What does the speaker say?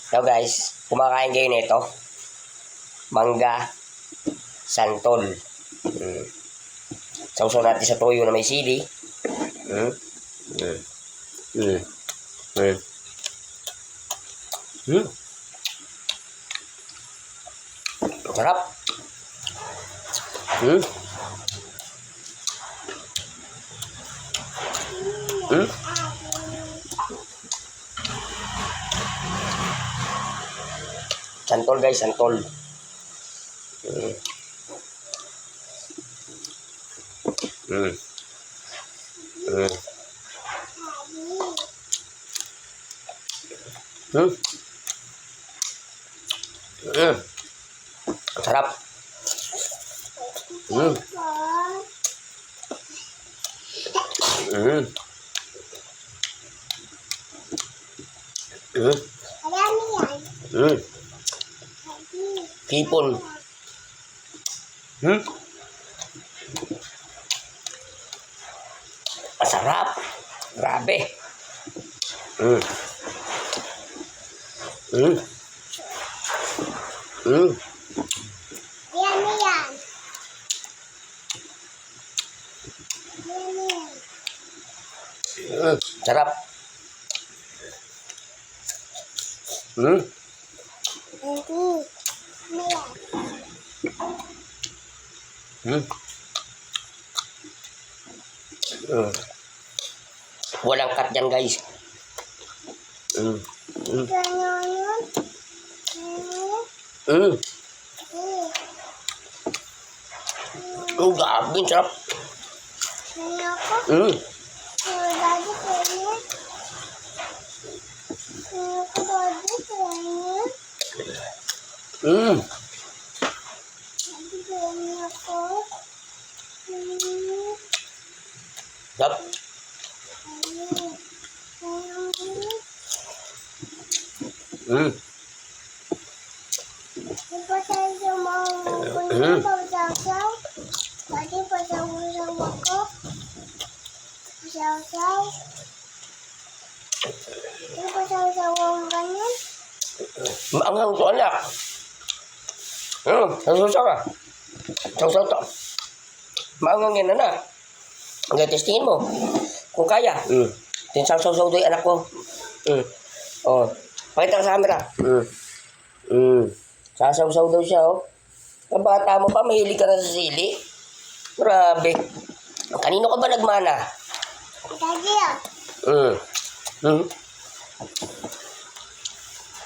So guys, kumakain kayo nito. Mangga santol. Sausaw natin sa toyo na may sili. Sarap. Santol guys, santol. Sarap. Hipon. Masarap. Grabe. Sarap. Walang cut yan guys. Oh, grabe, sarap. Sarap. Maanghang to anak. Sausaw ka. Sausaw to. Maanghang yan anak. Hanggang testingin mo. Kung kaya. Sausaw to yung anak ko. Oh. Pakita ka sa camera. Sasaw-saw daw siya, oh. Kabata mo pa, mahilig ka na sa sili. Grabe. Kanino ka ba nagmana? Daddy,